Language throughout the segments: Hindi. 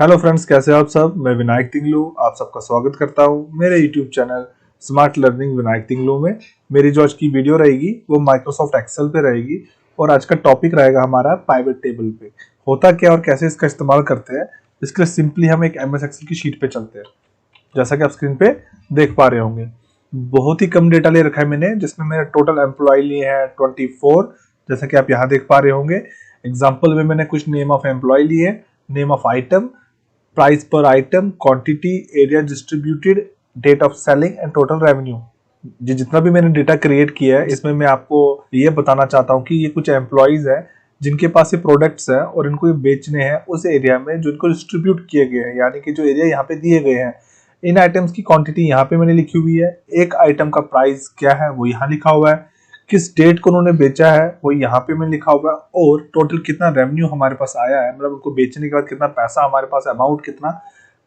हेलो फ्रेंड्स, कैसे हो आप सब। मैं विनायक तिंगलू आप सबका स्वागत करता हूं मेरे YouTube channel smart learning Vinayak Tinglu में। मेरी जो आज की वीडियो रहेगी वो माइक्रोसॉफ्ट एक्सेल पे रहेगी और आज का टॉपिक रहेगा हमारा पाइवट टेबल पे। होता क्या और कैसे इसका इस्तेमाल करते हैं, इसके लिए सिंपली हम एक एमएस एक्सेल की शीट पे चलते हैं। जैसा कि आप स्क्रीन पे देख पा रहे होंगे, बहुत ही कम डेटा ले रखा है मैंने, जिसमें मेरे टोटल एम्प्लॉय लिए हैं 24। जैसा कि आप यहाँ देख पा रहे होंगे, एग्जाम्पल में मैंने कुछ नेम ऑफ एम्प्लॉय लिए, name of item, price per item, quantity, area distributed, date of selling and total revenue. जितना भी मैंने डेटा क्रिएट किया है, इसमें मैं आपको ये बताना चाहता हूँ कि ये कुछ एम्प्लॉयज हैं जिनके पास ये प्रोडक्ट्स हैं और इनको ये बेचने हैं उस एरिया में जो इनको डिस्ट्रीब्यूट किए गए हैं, यानी कि जो एरिया यहाँ पे दिए गए हैं। इन आइटम्स की क्वांटिटी यहाँ पे मैंने लिखी हुई है, एक आइटम का प्राइस क्या है वो यहाँ लिखा हुआ है, किस डेट को उन्होंने बेचा है वो यहाँ पे मैंने लिखा हुआ है, और टोटल कितना रेवेन्यू हमारे पास आया है, मतलब उनको बेचने के बाद कितना पैसा हमारे पास, अमाउंट कितना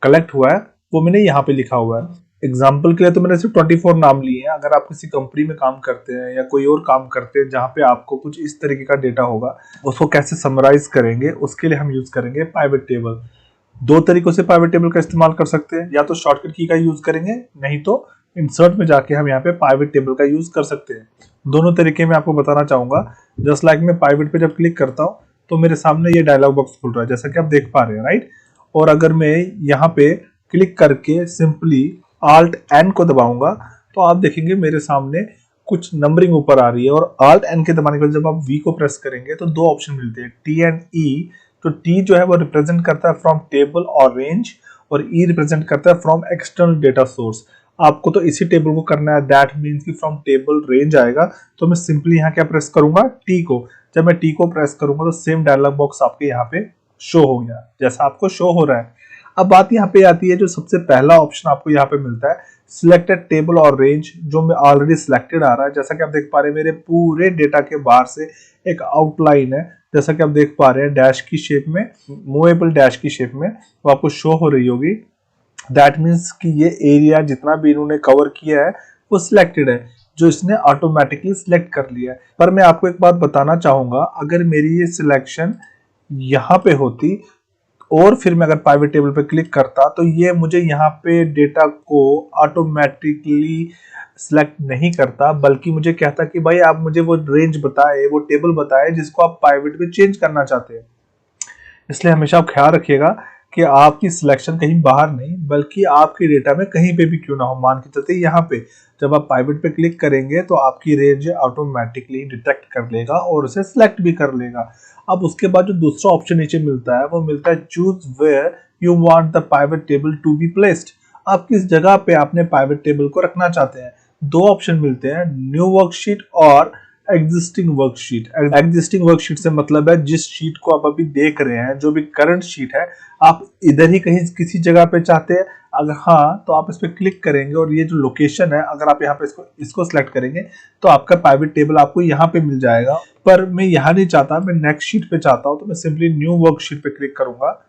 कलेक्ट हुआ है वो मैंने यहाँ पे लिखा हुआ है। एग्जाम्पल के लिए तो मैंने सिर्फ 24 नाम लिए हैं। अगर आप किसी कंपनी में काम करते हैं या कोई और काम करते हैं जहाँ पे आपको कुछ इस तरीके का डेटा होगा, उसको कैसे समराइज करेंगे उसके लिए हम यूज करेंगे पाइवट टेबल। दो तरीकों से पाइवट टेबल का इस्तेमाल कर सकते हैं, या तो शॉर्टकट की का यूज करेंगे, नहीं तो इंसर्ट में जाके हम यहाँ पे पाइवट टेबल का यूज कर सकते हैं। दोनों तरीके मैं आपको बताना चाहूंगा। जस्ट लाइक मैं पाइवट पे जब क्लिक करता हूँ तो मेरे सामने ये डायलॉग बॉक्स खुल रहा है, जैसा कि आप देख पा रहे हैं, राइट। और अगर मैं यहाँ पे क्लिक करके सिंपली Alt N को दबाऊंगा तो आप देखेंगे मेरे सामने कुछ नंबरिंग ऊपर आ रही है, और Alt N के दबाने के बाद जब आप V को प्रेस करेंगे तो दो ऑप्शन मिलते हैं, T एंड E। तो T जो है वो रिप्रेजेंट करता है फ्रॉम टेबल और रेंज, और E रिप्रेजेंट करता है फ्रॉम एक्सटर्नल डेटा सोर्स। आपको तो इसी टेबल को करना है, दैट मीन्स कि फ्रॉम टेबल रेंज आएगा। तो मैं सिंपली यहाँ क्या प्रेस करूंगा, T को। जब मैं T को प्रेस करूंगा तो सेम डायलॉग बॉक्स आपके यहाँ पे शो हो गया जैसा आपको शो हो रहा है। अब बात यहाँ पे आती है, जो सबसे पहला ऑप्शन आपको यहाँ पे मिलता है सिलेक्टेड टेबल और रेंज, जो मैं ऑलरेडी सिलेक्टेड आ रहा है। जैसा कि आप देख पा रहे हैं मेरे पूरे डेटा के बाहर से एक आउटलाइन है, जैसा कि आप देख पा रहे हैं डैश की शेप में, मूवेबल डैश की शेप में वो आपको शो हो रही होगी। दैट मीन्स कि ये एरिया जितना भी इन्होंने कवर किया है वो सिलेक्टेड है, जो इसने ऑटोमेटिकली सिलेक्ट कर लिया है। पर मैं आपको एक बात बताना चाहूंगा, अगर मेरी ये सिलेक्शन यहाँ पे होती और फिर मैं अगर पाइवट टेबल पे क्लिक करता तो ये मुझे यहाँ पे डेटा को ऑटोमेटिकली सिलेक्ट नहीं करता, बल्कि मुझे कहता कि भाई आप मुझे वो रेंज बताए, वो टेबल बताए जिसको आप पाइवट पे चेंज करना चाहते हैं। इसलिए हमेशा आप ख्याल रखिएगा कि आपकी सिलेक्शन कहीं बाहर नहीं, बल्कि आपके डेटा में कहीं पे भी क्यों ना हो। मान के चलते यहाँ पे जब आप पाइवट पे क्लिक करेंगे तो आपकी रेंज ऑटोमेटिकली डिटेक्ट कर लेगा और उसे सिलेक्ट भी कर लेगा। अब उसके बाद जो दूसरा ऑप्शन नीचे मिलता है वो मिलता है choose where you want the pivot table to be placed. आप किस जगह पे आपने पाइवट टेबल को रखना चाहते हैं। दो ऑप्शन मिलते हैं, न्यू वर्कशीट और एग्जिस्टिंग वर्कशीट। एग्जिस्टिंग वर्कशीट से मतलब है जिस शीट को आप अभी देख रहे हैं, जो भी करंट शीट है, आप इधर ही कहीं किसी जगह पे चाहते हैं। अगर हाँ तो आप इस पर क्लिक करेंगे और ये जो लोकेशन है, अगर आप यहाँ पे इसको सिलेक्ट करेंगे तो आपका प्राइवेट टेबल आपको यहाँ पे मिल जाएगा। पर मैं यहाँ नहीं चाहता, मैं नेक्स्ट शीट पे चाहता हूँ, तो मैं सिंपली न्यू वर्कशीट पे क्लिक करूंगा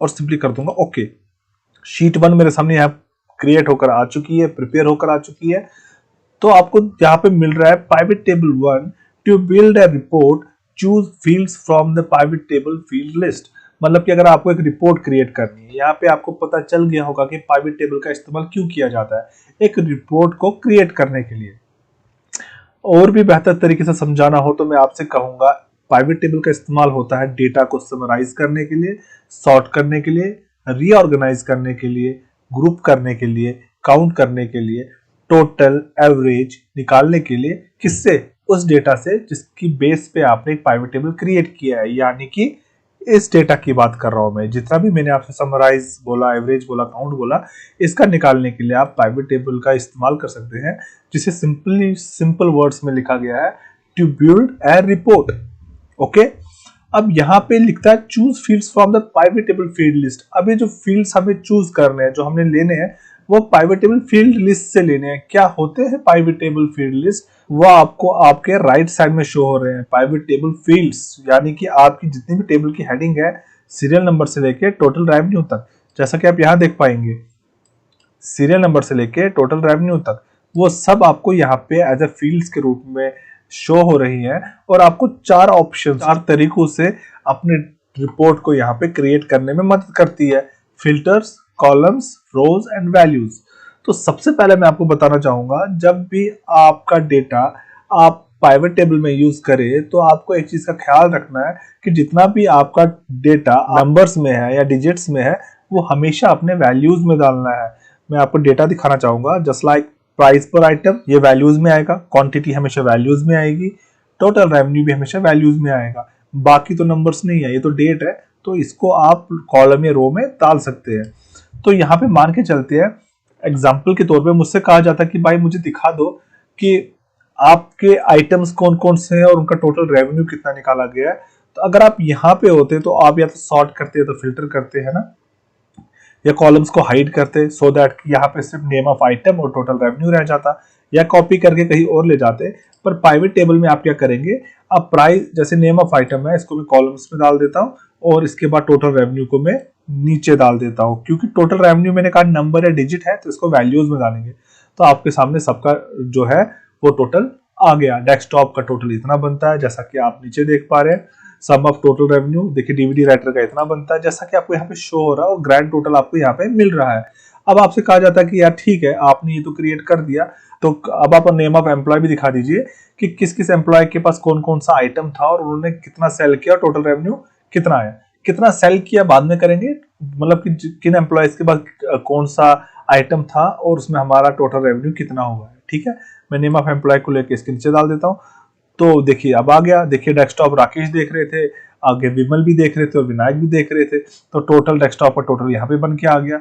और सिंपली कर दूंगा ओके। शीट 1 मेरे सामने यहाँ क्रिएट होकर आ चुकी है, प्रिपेयर होकर आ चुकी है। तो आपको यहाँ पे मिल रहा है pivot table 1 to build a report, choose fields from the pivot table field list. मतलब कि अगर आपको एक रिपोर्ट क्रिएट करनी है, यहाँ पे आपको पता चल गया होगा कि पाइवट टेबल का इस्तेमाल क्यों किया जाता है, एक रिपोर्ट को क्रिएट करने के लिए। और भी बेहतर तरीके से समझाना हो तो मैं आपसे कहूंगा, पाइवट टेबल का इस्तेमाल होता है डेटा को समराइज करने के लिए, सॉर्ट करने के लिए, रीऑर्गेनाइज करने के लिए, ग्रुप करने के लिए, काउंट करने के लिए, टोटल एवरेज निकालने के लिए। किससे? उस डेटा से जिसकी बेस पे आपने एक पाइवट टेबल क्रिएट किया है। यानी कि इस डेटा की बात कर रहा हूं मैं, जितना भी मैंने आपसे समराइज बोला, एवरेज बोला, काउंट बोला, इसका निकालने के लिए आप पाइवट टेबल का इस्तेमाल कर सकते हैं, जिसे सिंपल वर्ड्स में लिखा गया है to build a report. Okay, अब यहाँ पे लिखता है choose fields from the pivot table field list. अब ये जो फील्ड्स हमें चूज करने हैं, जो हमने लेने हैं, वो पाइवट टेबल फील्ड लिस्ट से लेने हैं। क्या होते हैं पाइवट टेबल फील्ड लिस्ट? वो आपको आपके राइट साइड में शो हो रहे हैं। पाइवट टेबल फील्ड्स यानी कि आपकी जितनी भी टेबल की हेडिंग है, सीरियल नंबर से लेके टोटल रेवेन्यू तक, जैसा कि आप यहाँ देख पाएंगे, सीरियल नंबर से लेके टोटल रेवेन्यू तक, वो सब आपको यहाँ पे एज ए फील्ड्स के रूप में शो हो रही है। और आपको चार ऑप्शन, चार तरीकों से अपने रिपोर्ट को यहाँ पे क्रिएट करने में मदद करती है। Filters, columns, rows and values. तो सबसे पहले मैं आपको बताना चाहूंगा, जब भी आपका डेटा आप पाइवट टेबल में यूज करें तो आपको एक चीज का ख्याल रखना है कि जितना भी आपका डेटा नंबर्स में है या डिजिट्स में है वो हमेशा अपने वैल्यूज में डालना है। मैं आपको डेटा दिखाना चाहूंगा, just like price per item, ये वैल्यूज में आएगा, क्वांटिटी हमेशा वैल्यूज में आएगी, टोटल रेवेन्यू भी हमेशा वैल्यूज में आएगा। बाकी तो नंबर्स नहीं है, ये तो डेट है, तो इसको आप कॉलम या रो में डाल सकते हैं। तो यहाँ पे मान के चलते हैं, एग्जाम्पल के तौर पे मुझसे कहा जाता है कि भाई मुझे दिखा दो कि आपके आइटम्स कौन कौन से हैं और उनका टोटल रेवेन्यू कितना निकाला गया है। तो अगर आप यहाँ पे होते तो आप या तो सॉर्ट करते हैं तो फिल्टर करते हैं ना, या कॉलम्स को हाइड करते सो दैट यहाँ पे सिर्फ नेम ऑफ आइटम और टोटल रेवेन्यू रह जाता, या कॉपी करके कहीं और ले जाते। पर प्राइवेट टेबल में आप क्या करेंगे, आप प्राइस, जैसे नेम ऑफ आइटम है इसको मैं कॉलम्स में डाल देता हूँ और इसके बाद टोटल रेवेन्यू को मैं नीचे डाल देता हूँ, क्योंकि टोटल रेवेन्यू मैंने कहा नंबर या डिजिट है तो इसको वैल्यूज में डालेंगे। तो आपके सामने सबका जो है वो टोटल आ गया। डेस्कटॉप का टोटल इतना बनता है जैसा कि आप नीचे देख पा रहे हैं। सम ऑफ टोटल रेवेन्यू देखिए डीवीडी राइटर का इतना बनता है जैसा कि आपको यहाँ पे शो हो रहा है, और ग्रैंड टोटल आपको यहाँ पे मिल रहा है। अब आपसे कहा जाता है कि यार ठीक है आपने ये तो क्रिएट कर दिया, तो अब आप नेम ऑफ एम्प्लॉय भी दिखा दीजिए कि किस किस एम्प्लॉय के पास कौन कौन सा आइटम था और उन्होंने कितना सेल किया और टोटल रेवेन्यू कितना आया। कितना सेल किया बाद में करेंगे, मतलब कि किन एम्प्लॉयज के पास कौन सा आइटम था और उसमें हमारा टोटल रेवेन्यू कितना हुआ है। ठीक है, मैं नेम ऑफ एम्प्लॉय को लेकर इसके नीचे डाल देता हूँ। तो देखिए अब आ गया, देखिए डेस्कटॉप राकेश देख रहे थे, आगे विमल भी देख रहे थे और विनायक भी देख रहे थे, तो टोटल डेस्कटॉप का टोटल यहाँ पे बन के आ गया।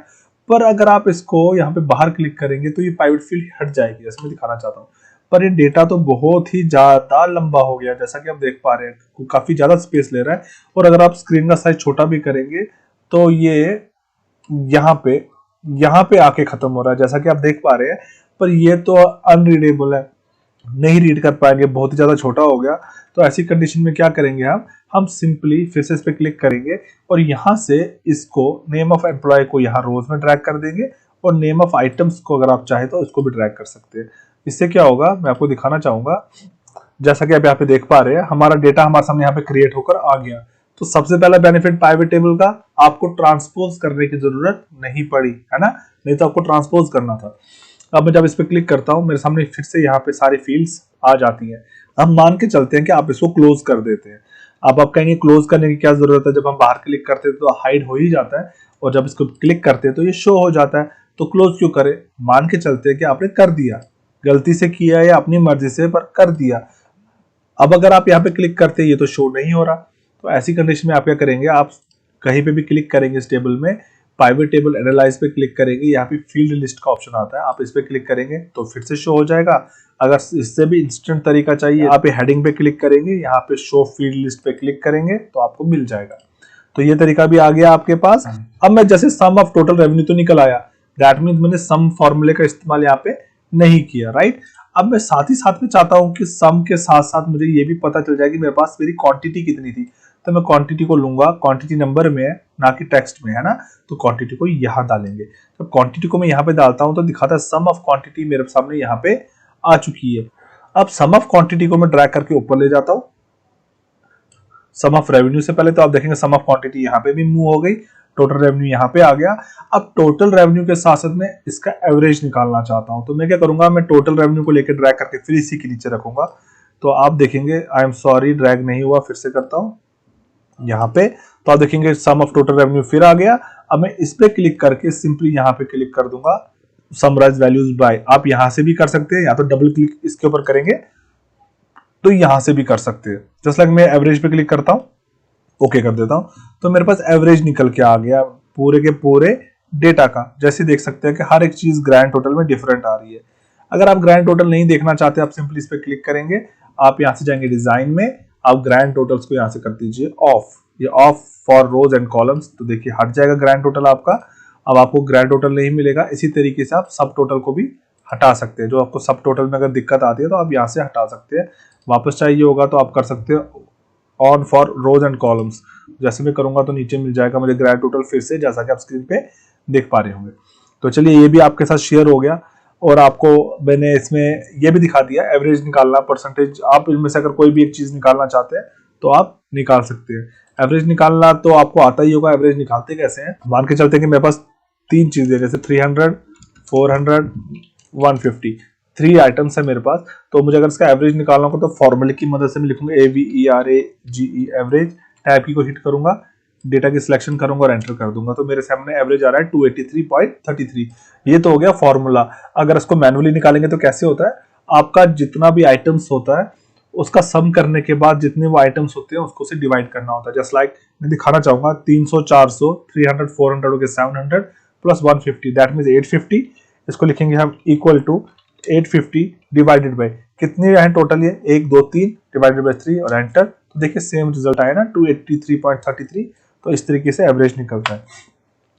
पर अगर आप इसको यहाँ पे बाहर क्लिक करेंगे तो ये प्राइवेट फील्ड हट जाएगी, जैसे मैं दिखाना चाहता हूँ। पर ये डेटा तो बहुत ही ज्यादा लंबा हो गया, जैसा कि आप देख पा रहे हैं काफी ज्यादा स्पेस ले रहा है। और अगर आप स्क्रीन का साइज छोटा भी करेंगे तो ये यहाँ पे आके खत्म हो रहा है, जैसा कि आप देख पा रहे हैं। पर ये तो अनरीडेबल है, नहीं रीड कर पाएंगे, बहुत ही ज्यादा छोटा हो गया। तो ऐसी कंडीशन में क्या करेंगे, हम सिंपली फिर से इस पे क्लिक करेंगे और यहाँ से इसको नेम ऑफ एम्प्लॉय को यहाँ रोज में ड्रैग कर देंगे और नेम ऑफ आइटम्स को अगर आप चाहे तो इसको भी ड्रैग कर सकते हैं। इससे क्या होगा मैं आपको दिखाना चाहूंगा, जैसा कि आप यहाँ पे देख पा रहे हैं हमारा डेटा हमारे सामने यहाँ पे क्रिएट होकर आ गया। तो सबसे पहला बेनिफिट प्राइवेट टेबल का, आपको ट्रांसपोज करने की जरूरत नहीं पड़ी, है ना, नहीं तो आपको ट्रांसपोज करना था। अब मैं जब इस पे क्लिक करता हूं मेरे सामने फिर से यहाँ पे सारी फील्ड्स आ जाती हैं। हम मान के चलते हैं कि आप इसको क्लोज कर देते हैं। अब आप कहेंगे क्लोज करने की क्या जरूरत है, जब हम बाहर क्लिक करते हैं तो हाइड हो ही जाता है और जब इसको क्लिक करते हैं तो ये शो हो जाता है। तो क्लोज क्यों करें, मान के चलते हैं कि आपने कर दिया, गलती से किया या अपनी मर्जी से पर कर दिया। अब अगर आप यहाँ पे क्लिक करते हैं ये तो शो नहीं हो रहा, तो ऐसी कंडीशन में आप क्या करेंगे, आप कहीं पे भी क्लिक करेंगे इस टेबल में, प्राइवेट टेबल एनालाइज पे क्लिक करेंगे, यहाँ पे फील्ड लिस्ट का ऑप्शन आता है, आप इस पे क्लिक करेंगे तो फिर से शो हो जाएगा। अगर इससे भी इंस्टेंट तरीका चाहिए, आप हेडिंग पे क्लिक करेंगे, यहाँ पे शो फील्ड लिस्ट पे क्लिक करेंगे तो आपको मिल जाएगा। तो ये तरीका भी आ गया आपके पास। अब मैं जैसे सम ऑफ टोटल रेवेन्यू तो निकल आया, दैट मीन्स मैंने सम फॉर्मूले का इस्तेमाल यहाँ पे नहीं किया, राइट। अब मैं साथ ही साथ में चाहता हूं कि सम के साथ साथ मुझे ये भी पता चल जाए कि मेरे पास मेरी क्वांटिटी कितनी थी। तो मैं क्वांटिटी को लूंगा, क्वांटिटी नंबर में है ना कि टेक्स्ट में, है ना, तो क्वांटिटी को यहाँ डालेंगे। तो क्वांटिटी को मैं यहाँ पे डालता हूं तो दिखाता है सम ऑफ क्वांटिटी मेरे सामने यहाँ पे आ चुकी है। अब सम ऑफ क्वांटिटी को मैं ड्रैग करके ऊपर ले जाता हूँ सम ऑफ रेवेन्यू से पहले, तो आप देखेंगे सम ऑफ क्वांटिटी यहाँ पे भी मूव हो गई, टोटल रेवेन्यू यहाँ पे आ गया। अब टोटल रेवेन्यू के साथ साथ में इसका एवरेज निकालना चाहता हूं, तो मैं क्या करूंगा, मैं टोटल रेवेन्यू को लेकर ड्रैग करके फिर इसी के नीचे रखूंगा। तो आप देखेंगे, आई एम सॉरी ड्रैग नहीं हुआ, फिर से करता हूं यहाँ पे, तो आप देखेंगे सम ऑफ टोटल रेवेन्यू फिर आ गया। अब मैं इस पे क्लिक करके सिंपली यहाँ पे क्लिक कर दूंगा समराइज वैल्यूज बाय। आप यहां से भी कर सकते हैं, या तो डबल क्लिक इसके ऊपर करेंगे तो यहां से भी कर सकते हैं। जस्ट लाइक मैं एवरेज पे क्लिक करता हूं, ओके कर देता हूं, तो मेरे पास एवरेज निकल के आ गया पूरे के पूरे डेटा का। जैसे देख सकते हैं कि हर एक चीज ग्रैंड टोटल में डिफरेंट आ रही है। अगर आप ग्रैंड टोटल नहीं देखना चाहते, आप सिंपली इस पे क्लिक करेंगे, आप यहां से जाएंगे डिजाइन में, आप ग्रैंड टोटल्स को यहां से कर दीजिए ऑफ, ये off for rows and columns, तो देखिए हट जाएगा ग्रैंड टोटल आपका। अब आपको ग्रैंड टोटल नहीं मिलेगा। इसी तरीके से आप सब टोटल को भी हटा सकते हैं, जो आपको सब टोटल में अगर दिक्कत आती है तो आप यहाँ से हटा सकते हैं। वापस चाहिए होगा तो आप कर सकते हैं on for rows and columns, जैसे मैं करूंगा तो नीचे मिल जाएगा मुझे ग्रैंड टोटल फिर से, जैसा कि आप स्क्रीन पे देख पा रहे होंगे। तो चलिए ये भी आपके साथ शेयर हो गया, और आपको मैंने इसमें ये भी दिखा दिया एवरेज निकालना, परसेंटेज, आप इनमें से अगर कोई भी एक चीज निकालना चाहते हैं तो आप निकाल सकते हैं। एवरेज निकालना तो आपको आता ही होगा, एवरेज निकालते कैसे हैं। मान के चलते हैं कि मेरे पास 3 चीजें जैसे 300, 400, 150, 3 आइटम्स है मेरे पास। तो मुझे अगर इसका एवरेज निकालना होगा तो फॉर्मूले की मदद से मैं लिखूंगा AVERAGE एवरेज, टैब की को हिट करूंगा, डेटा की सिलेक्शन करूंगा और एंटर कर दूंगा। तो मेरे सामने एवरेज आ रहा है 283.33। ये तो हो गया फॉर्मूला। अगर इसको मैनुअली निकालेंगे तो कैसे होता है, आपका जितना भी आइटम्स होता है उसका सम करने के बाद जितने वो आइटम्स होते हैं उसको से डिवाइड करना होता है। जस्ट लाइक मैं दिखाना चाहूंगा 300, 400, 300, 400 हो गया 700 प्लस 150 दैट मीन्स 850। इसको लिखेंगे हम इक्वल टू 850 डिवाइडेड बाय कितने हैं टोटल, ये 1 2 3 डिवाइडेड बाय 3 और एंटर। तो देखिए सेम रिजल्ट आया ना 283.33। तो इस तरीके से एवरेज निकलता है।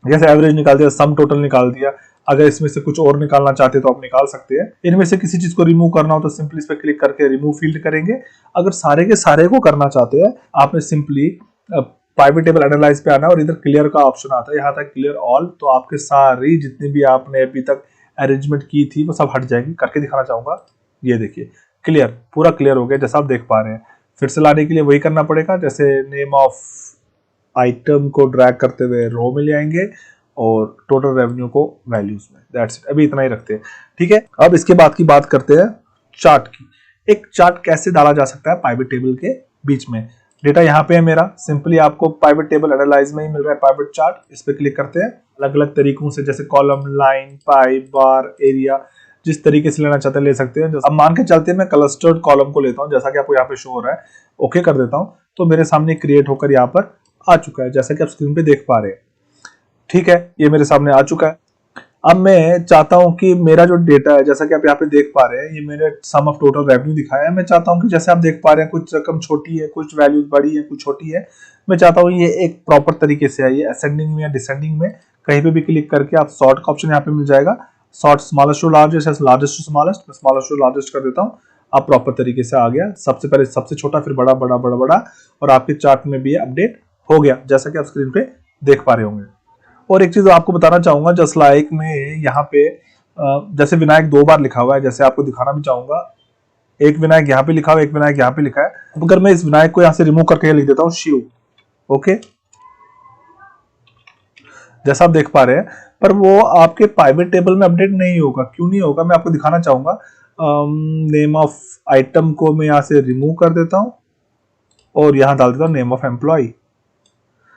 जैसे एवरेज निकाल दिया, सम टोटल निकाल दिया। अगर इसमें से कुछ और निकालना चाहते हैं तो आप निकाल सकते हैं। इनमें से किसी चीज को रिमूव करना हो तो सिंपली इस पर क्लिक करके रिमूव फील्ड करेंगे। अगर सारे के सारे को करना चाहते हैं आपने सिंपली प्राइवेट टेबल एनालाइज पे आना और इधर क्लियर का ऑप्शन आता है, यहाँ तक क्लियर ऑल। तो आपके सारी जितनी भी आपने अभी तक अरेंजमेंट की थी वो सब हट जाएगी। करके दिखाना चाहूंगा, ये देखिए क्लियर, पूरा क्लियर हो गया जैसा आप देख पा रहे हैं। फिर से लाने के लिए वही करना पड़ेगा, जैसे नेम ऑफ आइटम को ड्रैग करते हुए रो में ले आएंगे और टोटल रेवेन्यू को वैल्यूज में। दैट्स इट, अभी इतना ही रखते हैं। ठीक है, अब इसके बाद की बात करते हैं चार्ट की। एक चार्ट कैसे डाला जा सकता है पाइवट टेबल के बीच में। डेटा यहाँ पे है मेरा, सिंपली आपको पाइवट टेबल एनालाइज में ही मिल रहा है पाइवट चार्ट। इस पे क्लिक करते हैं, अलग अलग तरीकों से जैसे कॉलम, लाइन, पाई, बार, एरिया, जिस तरीके से लेना चाहते हैं ले सकते हैं। अब मान के चलते हैं मैं क्लस्टर्ड कॉलम को लेता हूँ, जैसा कि आपको यहाँ पे शो हो रहा है। ओके कर देता हूँ तो मेरे सामने क्रिएट होकर यहाँ पर आ चुका है, जैसा कि आप स्क्रीन पे देख पा रहे हैं। ठीक है, ये मेरे सामने आ चुका है। अब मैं चाहता हूं कि मेरा जो डेटा है, जैसा कि आप यहाँ पे देख पा रहे हैं, ये मेरे सम ऑफ टोटल रेवेन्यू दिखाया है। मैं चाहता हूं कि जैसे आप देख पा रहे हैं कुछ रकम छोटी है, कुछ वैल्यूज बड़ी है, कुछ छोटी है। मैं चाहता हूं ये एक प्रॉपर तरीके से है, ये असेंडिंग में या डिसेंडिंग में। कहीं पे भी क्लिक करके आप सॉर्ट का ऑप्शन यहाँ पे मिल जाएगा, sort smallest to largest, largest to smallest. मैं स्मॉलेस्ट टू लार्जेस्ट कर देता हूँ। आप प्रॉपर तरीके से आ गया, सबसे पहले सबसे छोटा, फिर बड़ा, बड़ा, बड़ा, बड़ा, और आपके चार्ट में भी अपडेट हो गया, जैसा कि आप स्क्रीन पे देख पा रहे होंगे। और एक चीज आपको बताना चाहूंगा, जस्ट लाइक में यहाँ पे जैसे विनायक 2 बार लिखा हुआ है, जैसे आपको दिखाना भी चाहूंगा। एक विनायक यहाँ पे लिखा हुआ है, एक विनायक यहाँ पे लिखा है। अगर मैं इस विनायक को यहाँ से रिमूव करके लिख देता हूँ शिव, ओके, जैसा आप देख पा रहे हैं, पर वो आपके प्राइवेट टेबल में अपडेट नहीं होगा। क्यों नहीं होगा, मैं आपको दिखाना चाहूंगा। नेम ऑफ आइटम को मैं यहाँ से रिमूव कर देता हूँ और यहाँ डाल देता हूँ नेम ऑफ एम्प्लॉय।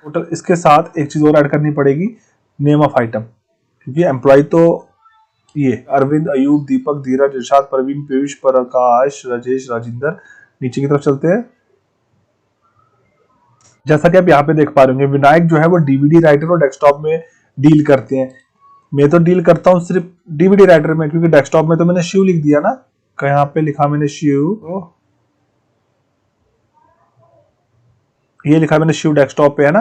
टोटल इसके साथ एक चीज और ऐड करनी पड़ेगी, नेम ऑफ आइटम, क्योंकि एम्प्लॉय तो ये अरविंद, अयूब, दीपक, धीरज, इरशाद, प्रवीण, पीयूष, प्रकाश, राजेश, राजिंदर। नीचे की तरफ चलते हैं। जैसा कि आप यहाँ पे देख पा रहे होंगे, विनायक जो है वो डीवीडी राइटर और डेस्कटॉप में डील करते हैं। मैं तो डील करता हूँ सिर्फ डीवीडी राइटर में, क्योंकि डेस्कटॉप में तो मैंने शिव लिख दिया ना। यहाँ पे लिखा मैंने शिव, ये लिखा मैंने शिव डेस्कटॉप पे है ना,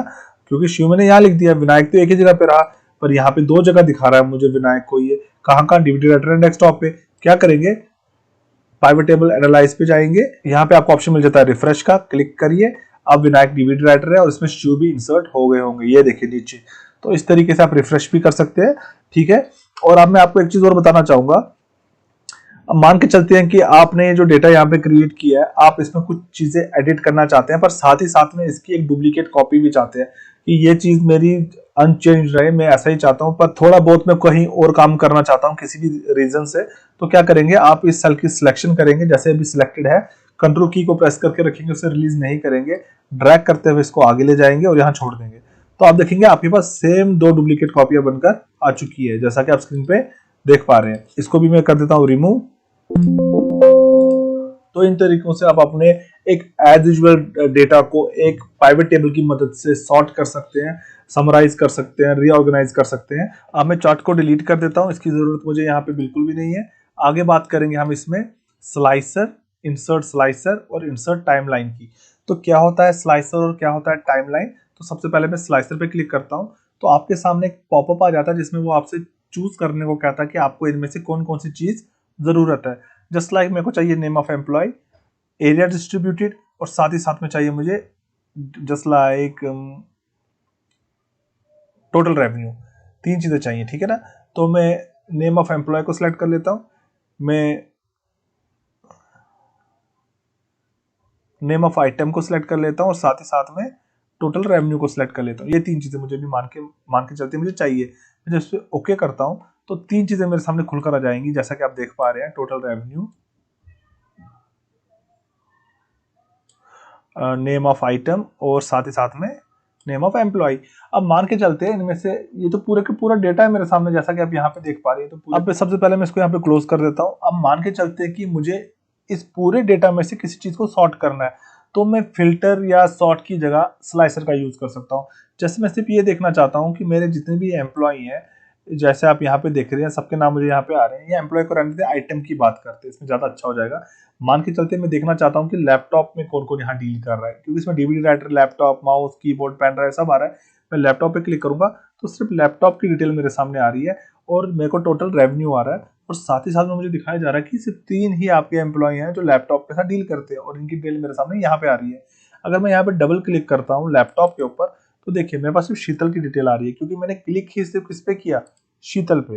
क्योंकि शिव मैंने यहाँ लिख दिया। विनायक तो एक ही जगह पे रहा, पर यहाँ पे 2 जगह दिखा रहा है मुझे विनायक को। ये कहाँ डीवीडी राइटर एंड डेस्कटॉप पे। क्या करेंगे, पाइवट टेबल एनालाइज पे जाएंगे, यहाँ पे आपको ऑप्शन मिल जाता है रिफ्रेश का, क्लिक करिए। अब विनायक डीवीडी राइटर है और इसमें शिव भी इंसर्ट हो गए होंगे, ये देखिए नीचे। तो इस तरीके से आप रिफ्रेश भी कर सकते हैं। ठीक है, और अब मैं आपको एक चीज और बताना चाहूंगा। अब मान के चलते हैं कि आपने जो डेटा यहाँ पे क्रिएट किया है, आप इसमें कुछ चीजें एडिट करना चाहते हैं, पर साथ ही साथ में इसकी एक डुप्लीकेट कॉपी भी चाहते हैं कि ये चीज मेरी अनचेंज रहे। मैं ऐसा ही चाहता हूं, पर थोड़ा बहुत मैं कहीं और काम करना चाहता हूं किसी भी रीजन से। तो क्या करेंगे, आप इस सेल की सिलेक्शन करेंगे, जैसे अभी सिलेक्टेड है, कंट्रोल की को प्रेस करके रखेंगे, उसे रिलीज नहीं करेंगे, ड्रैग करते हुए इसको आगे ले जाएंगे और यहाँ छोड़ देंगे। तो आप देखेंगे आपके पास सेम 2 डुप्लीकेट कॉपियां बनकर आ चुकी है, जैसा कि आप स्क्रीन पे देख पा रहे हैं। इसको भी मैं कर देता हूँ रिमूव। तो इन तरीकों से आप अपने एक एज यूजुअल डेटा को एक प्राइवेट टेबल की मदद से सॉर्ट कर सकते हैं, समराइज कर सकते हैं, रीऑर्गेनाइज कर सकते हैं। अब मैं चार्ट को डिलीट कर देता हूं, इसकी जरूरत मुझे यहाँ पे बिल्कुल भी नहीं है। आगे बात करेंगे हम इसमें स्लाइसर, इंसर्ट स्लाइसर और इंसर्ट टाइमलाइन की। तो क्या होता है स्लाइसर और क्या होता है टाइमलाइन। तो सबसे पहले मैं स्लाइसर पे क्लिक करता हूँ, तो आपके सामने एक पॉपअप आ जाता है जिसमें वो आपसे चूज करने को कहता है कि आपको इनमें से कौन कौन सी चीज जरूरत है। जस्ट लाइक मेरे को चाहिए name of employee, area distributed, और साथ ही साथ में चाहिए मुझे जस्ट लाइक टोटल रेवेन्यू। 3 चीजें चाहिए, ठीक है ना। तो मैं नेम ऑफ एम्प्लॉय को सिलेक्ट कर लेता हूं, मैं नेम ऑफ आइटम को सिलेक्ट कर लेता हूं और साथ ही साथ में टोटल रेवेन्यू को सिलेक्ट कर लेता हूँ। ये 3 चीजें मुझे भी मान के चलते मुझे चाहिए। मैं जब इस पे ओके करता हूँ तो 3 चीजें मेरे सामने खुलकर आ जाएंगी, जैसा कि आप देख पा रहे हैं, total revenue, name of item और साथ ही साथ में नेम ऑफ एम्प्लॉय। अब मान के चलते हैं इनमें से ये तो पूरे का पूरा डेटा है मेरे सामने, जैसा कि आप यहाँ पे देख पा रहे हैं। तो अब सबसे पहले मैं इसको यहाँ पे क्लोज कर देता हूँ। अब मान के चलते हैं कि मुझे इस पूरे डेटा में से किसी चीज को सॉर्ट करना है, तो मैं फिल्टर या सॉर्ट की जगह स्लाइसर का यूज कर सकता हूँ। जैसे मैं सिर्फ ये देखना चाहता हूँ कि मेरे जितने भी एम्प्लॉय हैं, जैसे आप यहाँ पे देख रहे हैं, सबके नाम मुझे यहाँ पे आ रहे हैं। ये एम्प्लॉय को रहने दें, आइटम की बात करते हैं, इसमें ज्यादा अच्छा हो जाएगा। मान के चलते मैं देखना चाहता हूँ कि लैपटॉप में कौन कौन यहाँ डील कर रहा है, क्योंकि इसमें DVD writer, laptop, mouse, keyboard, pen drive सब आ रहा है। मैं लैपटॉप पे क्लिक करूंगा तो सिर्फ लैपटॉप की डिटेल मेरे सामने आ रही है और मेरे को टोटल रेवेन्यू आ रहा है। और साथ ही साथ में मुझे दिखाया जा रहा है कि सिर्फ 3 ही आपके एम्प्लॉय हैं जो लैपटॉप के साथ डील करते हैं और इनकी डिटेल मेरे सामने यहाँ पे आ रही है। अगर मैं यहाँ पे डबल क्लिक करता हूँ लैपटॉप के ऊपर तो देखिए मेरे पास सिर्फ शीतल की डिटेल आ रही है, क्योंकि मैंने क्लिक ही सिर्फ किस पे किया, शीतल पे।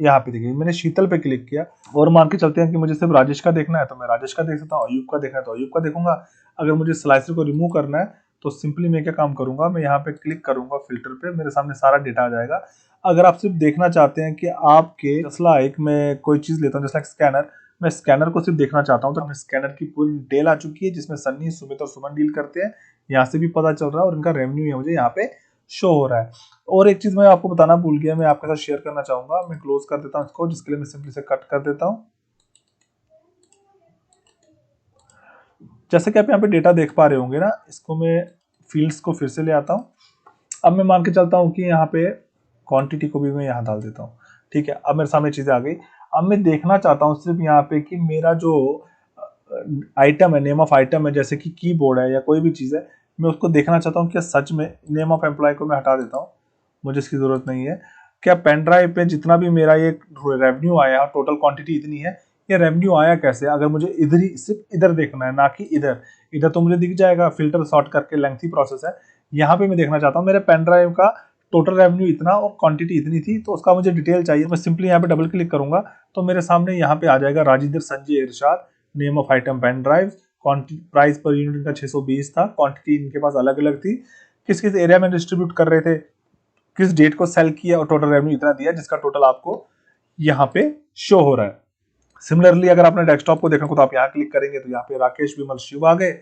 यहाँ पे देखिए मैंने शीतल पे क्लिक किया। और मान के चलते हैं कि मुझे सिर्फ राजेश का देखना है तो मैं राजेश का देख सकता हूँ, अयूब का देखना है तो अयूब का देखूंगा। अगर मुझे स्लाइसर को रिमूव करना है तो सिंपली मैं क्या काम करूंगा, मैं यहाँ पे क्लिक करूंगा फिल्टर पे, मेरे सामने सारा डेटा आ जाएगा। अगर आप सिर्फ देखना चाहते हैं कि आपके जैसा एक मैं कोई चीज लेता हूँ, जैसा स्कैनर, मैं स्कैनर को सिर्फ देखना चाहता हूँ, तो हमें स्कैनर की पूरी डिटेल आ चुकी है जिसमें सन्नी, सुमित और सुमन डील करते हैं। यहाँ से भी पता चल रहा है और इनका रेवेन्यू है मुझे यहाँ पे शो हो रहा है। और एक चीज मैं आपको बताना भूल गया, मैं आपके साथ शेयर करना चाहूंगा। मैं क्लोज कर देता हूँ इसको, जिसके लिए मैं सिंपली से कट कर देता हूँ। जैसे कि आप यहाँ पे डेटा देख पा रहे होंगे ना, इसको मैं फील्ड्स को फिर से ले आता हूँ। अब मैं मान के चलता हूँ कि यहाँ पे क्वांटिटी को भी मैं यहाँ डाल देता हूँ। ठीक है, अब मेरे सामने चीजें आ गई। अब मैं देखना चाहता हूँ सिर्फ यहाँ पे कि मेरा जो आइटम है, नेम ऑफ आइटम है, जैसे कि कीबोर्ड है या कोई भी चीज है, मैं उसको देखना चाहता हूँ क्या सच में, नेम ऑफ एम्प्लॉय को मैं हटा देता हूँ, मुझे इसकी जरूरत नहीं है। क्या पेन ड्राइव पे जितना भी मेरा ये रेवेन्यू आया, टोटल क्वांटिटी इतनी है, ये रेवेन्यू आया कैसे? अगर मुझे इधर ही सिर्फ इधर देखना है, ना कि इधर, इधर तो मुझे दिख जाएगा, फिल्टर सॉर्ट करके लेंथी प्रोसेस है। यहाँ पे मैं देखना चाहता हूँ मेरे पेन ड्राइव का टोटल रेवेन्यू इतना और क्वांटिटी इतनी थी, तो उसका मुझे डिटेल चाहिए। मैं सिंपली यहाँ पे डबल क्लिक करूंगा तो मेरे सामने यहाँ पे आ जाएगा Rajendra Sanjay Irshad, name of item pen drive, price per unit इनका 620 था, क्वांटिटी इनके पास अलग अलग थी, किस किस एरिया में डिस्ट्रीब्यूट कर रहे थे, किस डेट को सेल किया और टोटल रेवेन्यू इतना दिया, जिसका टोटल आपको यहाँ पे शो हो रहा है। सिमिलरली अगर आपने डेस्कटॉप को देखना हो तो आप यहाँ क्लिक करेंगे तो यहाँ पे राकेश विमल शिव आ गए,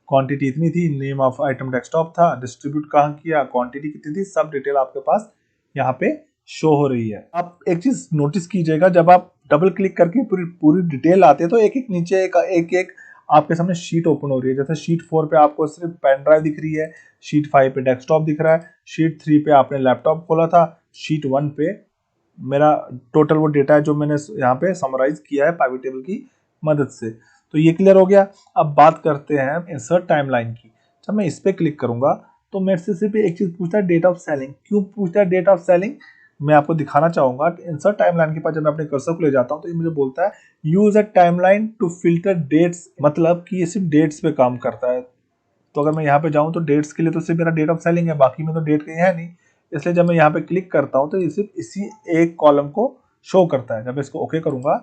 क्वांटिटी इतनी थी, नेम ऑफ आइटम डेस्कटॉप था, डिस्ट्रीब्यूट कहाँ किया, क्वांटिटी कितनी थी, सब डिटेल आपके पास यहाँ पे शो हो रही है। आप एक चीज नोटिस कीजिएगा, जब आप डबल क्लिक करके पूरी पूरी डिटेल आते हैं तो एक एक नीचे एक आपके सामने शीट ओपन हो रही है। जैसे शीट 4 पे आपको सिर्फ पेन ड्राइव दिख रही है, शीट 5 पे डेस्कटॉप दिख रहा है, शीट 3 पे आपने लैपटॉप खोला था, शीट 1 पे मेरा टोटल वो डेटा है जो मैंने यहाँ पे समराइज किया है पाइवट टेबल की मदद से। तो ये क्लियर हो गया। अब बात करते हैं इंसर्ट टाइमलाइन की। जब मैं इस पे क्लिक करूंगा तो मेरे से सिर्फ एक चीज पूछता है, डेट ऑफ सेलिंग। क्यों पूछता है डेट ऑफ सेलिंग, मैं आपको दिखाना चाहूंगा। इंसर्ट टाइमलाइन के पास जब मैं अपने कर्सर को ले जाता हूँ तो ये मुझे बोलता है use a timeline to filter dates, मतलब कि ये सिर्फ डेट्स पे काम करता है। तो अगर मैं यहाँ पे जाऊँ तो डेट्स के लिए तो सिर्फ मेरा डेट ऑफ सेलिंग है, बाकी में तो डेट कहीं है नहीं। इसलिए जब मैं यहाँ पे क्लिक करता हूँ तो ये सिर्फ इसी एक कॉलम को शो करता है। जब मैं इसको ओके करूंगा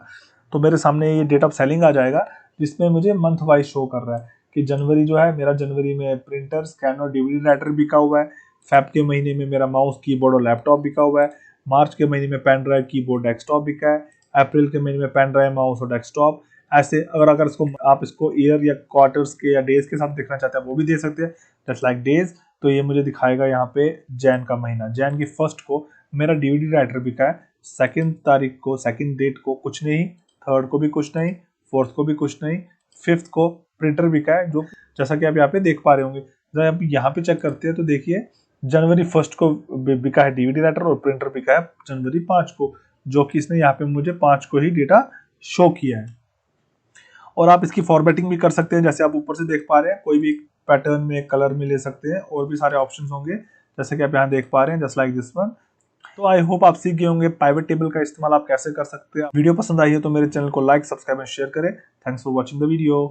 तो मेरे सामने ये डेट ऑफ सेलिंग आ जाएगा, जिसमें मुझे मंथ वाइज शो कर रहा है कि जनवरी जो है मेरा, जनवरी में प्रिंटर, स्कैनर, डीवीडी राइटर बिका हुआ है। फेब के महीने में मेरा माउस, कीबोर्ड और लैपटॉप बिका हुआ है। मार्च के महीने में पेन ड्राइव, कीबोर्ड, डेस्कटॉप बिका है। अप्रैल के महीने में पेन ड्राइव, माउस और डेस्कटॉप। ऐसे अगर इसको आप इसको ईयर या क्वार्टर्स के या डेज के साथ देखना चाहते हैं वो भी दे सकते हैं, जस्ट लाइक डेज। तो ये मुझे दिखाएगा यहाँ पे जैन का महीना, जैन की 1st को मेरा डीवीडी राइटर बिका है, 2nd तारीख को, 2nd डेट को कुछ नहीं, 3rd को भी कुछ नहीं, 4th को भी कुछ नहीं, 5th को प्रिंटर बिका है, जो जैसा कि आप यहाँ पे देख पा रहे होंगे। जब आप यहाँ पे चेक करते हैं तो देखिए जनवरी 1st को बिका है डीवीडी राइटर और प्रिंटर बिका है जनवरी 5 को, जो कि इसने यहाँ पे मुझे 5 को ही डेटा शो किया है। और आप इसकी फॉर्मेटिंग भी कर सकते हैं, जैसे आप ऊपर से देख पा रहे हैं, कोई भी पैटर्न में, कलर में ले सकते हैं, और भी सारे ऑप्शंस होंगे जैसे कि आप यहाँ देख पा रहे हैं, जस्ट लाइक दिस वन। तो आई होप आप सीख गए होंगे पाइवट टेबल का इस्तेमाल आप कैसे कर सकते हैं। वीडियो पसंद आई है तो मेरे चैनल को लाइक, सब्सक्राइब एंड शेयर करें। Thanks for watching the video.